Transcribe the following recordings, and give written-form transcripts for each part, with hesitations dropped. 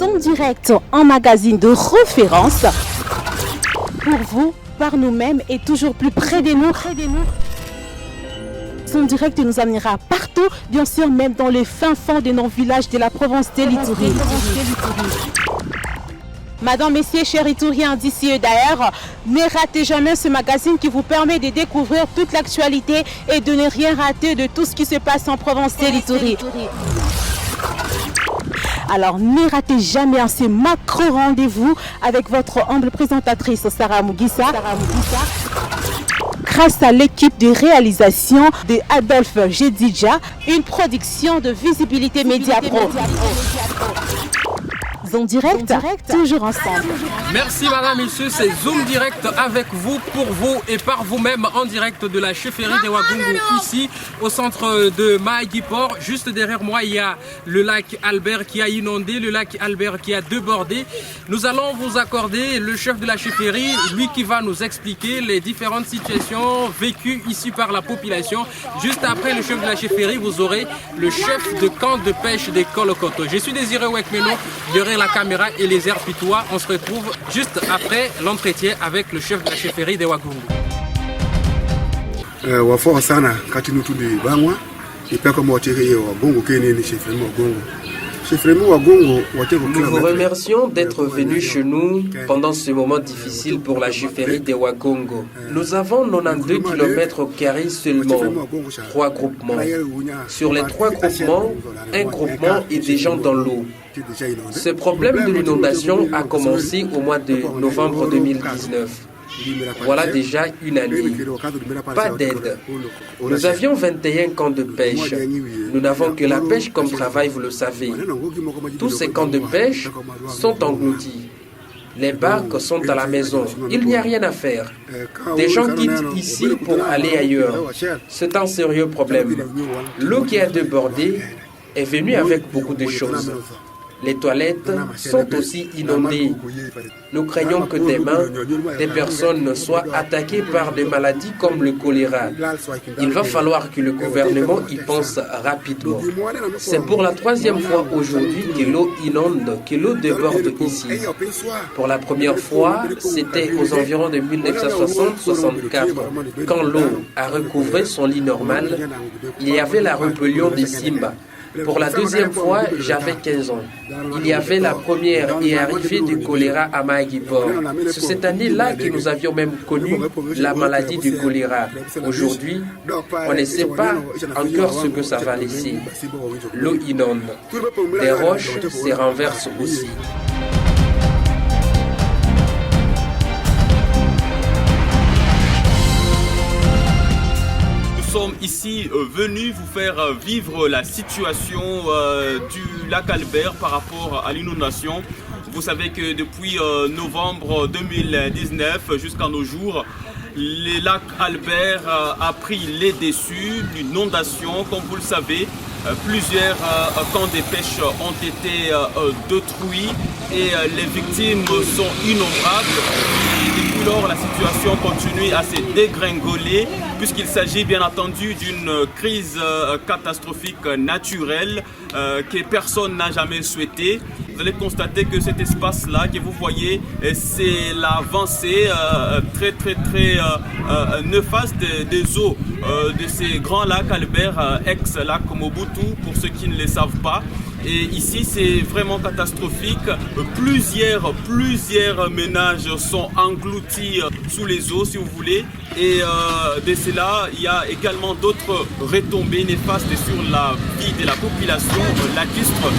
Zoom Direct, un magazine de référence pour vous, par nous-mêmes et toujours plus près de nous. Zoom Direct nous amènera partout, bien sûr même dans les fins fonds de nos villages de la province de l'Ituri. Madame, messieurs, chers Itouriens d'ici et d'ailleurs, ne ratez jamais ce magazine qui vous permet de découvrir toute l'actualité et de ne rien rater de tout ce qui se passe en province de l'Ituri. Alors ne ratez jamais ce macro rendez-vous avec votre humble présentatrice Sarah Mugisa. Grâce à l'équipe de réalisation de Adolphe Jedidja, une production de Visibilité Média Pro. Zoom Direct, toujours ensemble. Merci madame, messieurs, c'est Zoom Direct avec vous, pour vous et par vous-même en direct de la chefferie des Wagongo, ici au centre de Mahagi-Port. Juste derrière moi, il y a le lac Albert qui a inondé, le lac Albert qui a débordé. Nous allons vous accorder le chef de la chefferie, lui qui va nous expliquer les différentes situations vécues ici par la population. Juste après le chef de la chefferie, vous aurez le chef de camp de pêche des Kolokoto. Je suis Désiré Wekmeno, derrière la caméra et les airs pitois. On se retrouve juste après l'entretien avec le chef de la chefferie de Wagungu. Wafora sana kati nutu de bangwa ipia kama watere Wagongo kene ni chefferie Wagongo. Nous vous remercions d'être venus chez nous pendant ce moment difficile pour la chefferie des Wagongo. Nous avons 92 km² seulement, 3 groupements. Sur les 3 groupements, un groupement est déjà dans l'eau. Ce problème de l'inondation a commencé au mois de novembre 2019. Voilà déjà une année. Pas d'aide. Nous avions 21 camps de pêche. Nous n'avons que la pêche comme travail, vous le savez. Tous ces camps de pêche sont engloutis. Les barques sont à la maison. Il n'y a rien à faire. Des gens quittent ici pour aller ailleurs. C'est un sérieux problème. L'eau qui a débordé est venue avec beaucoup de choses. Les toilettes sont aussi inondées. Nous craignons que demain, des personnes soient attaquées par des maladies comme le choléra. Il va falloir que le gouvernement y pense rapidement. C'est pour la 3e fois aujourd'hui que l'eau inonde, que l'eau déborde ici. Pour la première fois, c'était aux environs de 1960-64. Quand l'eau a recouvré son lit normal, il y avait la rébellion des Simba. Pour la 2e fois, j'avais 15 ans. Il y avait la première arrivée du choléra à Mahagi-Port. C'est cette année-là que nous avions même connu la maladie du choléra. Aujourd'hui, on ne sait pas encore ce que ça va laisser. L'eau inonde. Des roches se renversent aussi. Nous sommes ici venus vous faire vivre la situation du lac Albert par rapport à l'inondation. Vous savez que depuis novembre 2019 jusqu'à nos jours, le lac Albert a pris les dessus, l'inondation, comme vous le savez. Plusieurs camps de pêche ont été détruits et les victimes sont innombrables. Et depuis lors, la situation continue à se dégringoler puisqu'il s'agit bien entendu d'une crise catastrophique naturelle que personne n'a jamais souhaité. Vous allez constater que cet espace-là que vous voyez, c'est l'avancée très néfaste des eaux de ces grands lacs Albert, ex-lac Mobutu, pour ceux qui ne le savent pas. Et ici, c'est vraiment catastrophique. Plusieurs ménages sont engloutis sous les eaux, si vous voulez. Et de cela, il y a également d'autres retombées néfastes sur la vie de la population lacustre.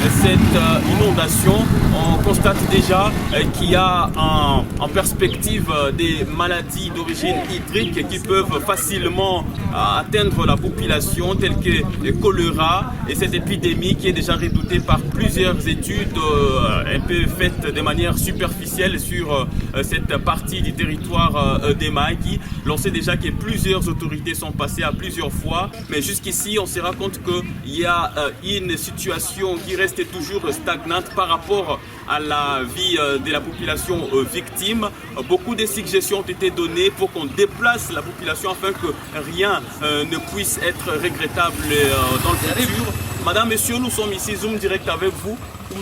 Avec cette inondation, on constate déjà qu'il y a en perspective des maladies d'origine hydrique qui peuvent facilement atteindre la population, telles que le choléra. Et cette épidémie qui est déjà redoutée par plusieurs études un peu faites de manière superficielle sur cette partie du territoire des Mahagi. L'on sait déjà que plusieurs autorités sont passées à plusieurs fois, mais jusqu'ici on se rend compte qu'il y a une situation qui reste toujours stagnante par rapport à la vie de la population victime. Beaucoup de suggestions ont été données pour qu'on déplace la population afin que rien ne puisse être regrettable dans le futur. Madame, Monsieur, nous sommes ici, Zoom Direct avec vous.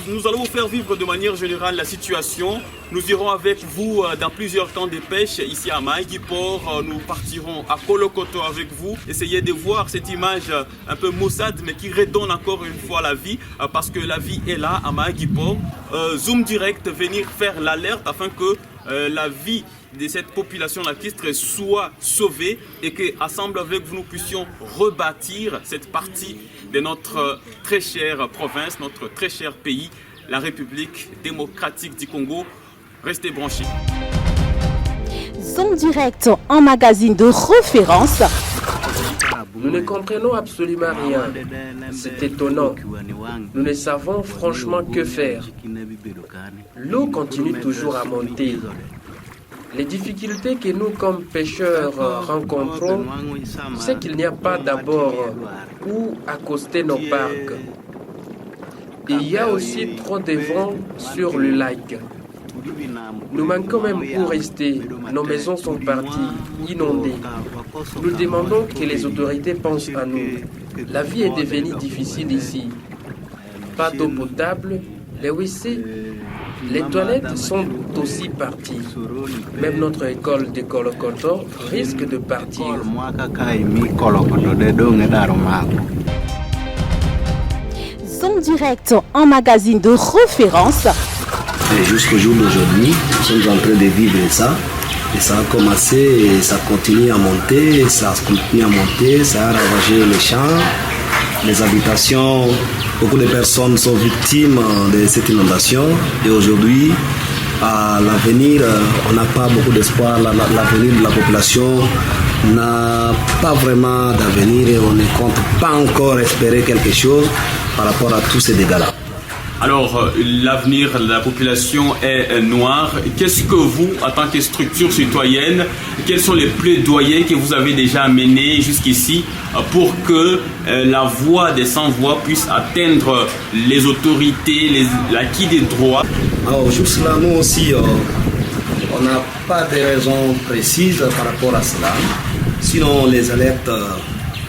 nous allons vous faire vivre de manière générale la situation. Nous irons avec vous dans plusieurs camps de pêche ici à Maïgi Port. Nous partirons à Kolokoto avec vous. Essayez de voir cette image un peu maussade mais qui redonne encore une fois la vie parce que la vie est là à Maïgi Port. Zoom direct, venir faire l'alerte afin que la vie de cette population lacustre soit sauvée et qu'ensemble avec vous nous puissions rebâtir cette partie de notre très chère province, notre très cher pays, la République démocratique du Congo. Restez branchés. Zoom direct en magazine de référence. Nous ne comprenons absolument rien. C'est étonnant. Nous ne savons franchement que faire. L'eau continue toujours à monter. Les difficultés que nous, comme pêcheurs, rencontrons, c'est qu'il n'y a pas d'abord où accoster nos barques. Il y a aussi trop de vent sur le lac. Nous manquons même où rester. Nos maisons sont parties, inondées. Nous demandons que les autorités pensent à nous. La vie est devenue difficile ici. Pas d'eau potable, les WC, les toilettes sont aussi parties. Même notre école de Kolokoto risque de partir. Zoom direct en magazine de référence. Et jusqu'au jour d'aujourd'hui, nous sommes en train de vivre ça. Et ça a commencé, et ça continue à monter, ça a ravagé les champs, les habitations. Beaucoup de personnes sont victimes de cette inondation. Et aujourd'hui, à l'avenir, on n'a pas beaucoup d'espoir. L'avenir de la population n'a pas vraiment d'avenir et on ne compte pas encore espérer quelque chose par rapport à tous ces dégâts-là. Alors, l'avenir de la population est noir. Qu'est-ce que vous, en tant que structure citoyenne, quels sont les plaidoyers que vous avez déjà menés jusqu'ici pour que la voix des sans-voix puisse atteindre les autorités, l'acquis des droits? Alors, juste là, nous aussi, on n'a pas de raison précise par rapport à cela. Sinon, on les alerte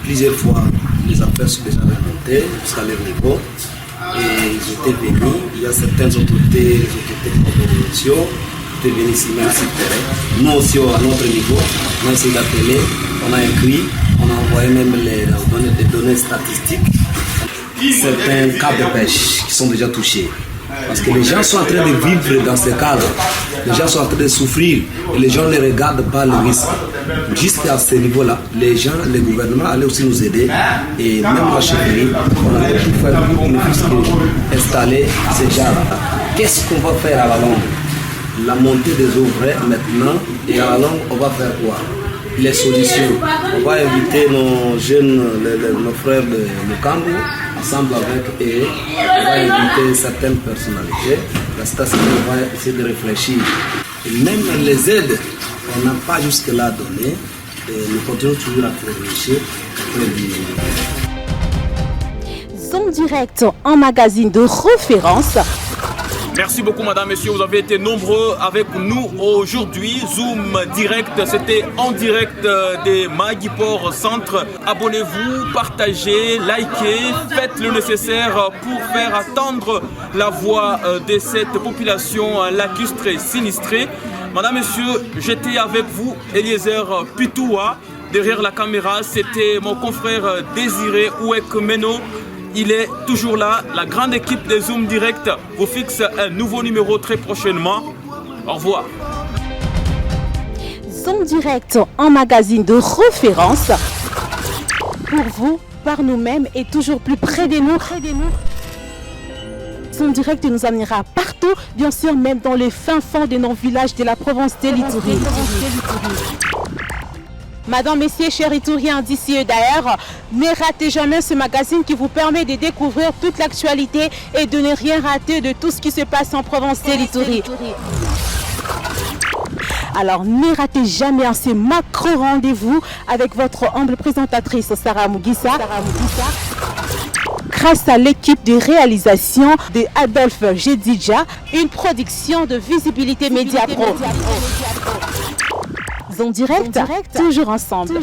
plusieurs fois. Les affaires sont déjà remontées jusqu'à leur niveau. Et ils étaient venus, il y a certaines autorités, les autorités de coordination, qui étaient venues ici même sur le terrain. Nous aussi, à notre niveau, on a essayé d'appeler, on a écrit, on a envoyé même les données statistiques, certains cas de pêche qui sont déjà touchés. Parce que les gens sont en train de vivre dans ces cadres, les gens sont en train de souffrir et les gens ne regardent pas le risque. Jusqu'à ce niveau-là, les gens, le gouvernement allaient aussi nous aider et même la chefferie, on a pu faire pour nous installer ces gens. Qu'est-ce qu'on va faire à la longue? La montée des eaux vraies maintenant et à la longue, on va faire quoi? Les solutions. On va inviter nos jeunes, nos frères de Mukambo, ensemble avec eux, on va inviter certaines personnalités. La station va essayer de réfléchir. Et même les aides, on n'a pas jusque-là donné. Et nous continuons toujours à réfléchir. Zoom direct en magazine de référence. Merci beaucoup, madame, messieurs. Vous avez été nombreux avec nous aujourd'hui. Zoom direct, c'était en direct des Maïgi Port Centre. Abonnez-vous, partagez, likez, faites le nécessaire pour faire attendre la voix de cette population lacustre et sinistrée. Madame, messieurs, j'étais avec vous, Eliezer Pitoua. Derrière la caméra, c'était mon confrère Désiré Ouek-Meno. Il est toujours là. La grande équipe de Zoom Direct vous fixe un nouveau numéro très prochainement. Au revoir. Zoom Direct en magazine de référence. Pour vous, par nous-mêmes et toujours plus près de nous. Zoom Direct nous amènera partout, bien sûr même dans les fins fonds de nos villages de la province de l'Ituri. Madame, messieurs, chers Itouriens d'ici et d'ailleurs, ne ratez jamais ce magazine qui vous permet de découvrir toute l'actualité et de ne rien rater de tout ce qui se passe en province de l'Ituri. Alors, ne ratez jamais ce macro rendez-vous avec votre humble présentatrice Sarah Mugisa. Grâce à l'équipe de réalisation de Adolphe Jedidja, une production de Visibilité Média Pro. Zoom Direct, toujours ensemble.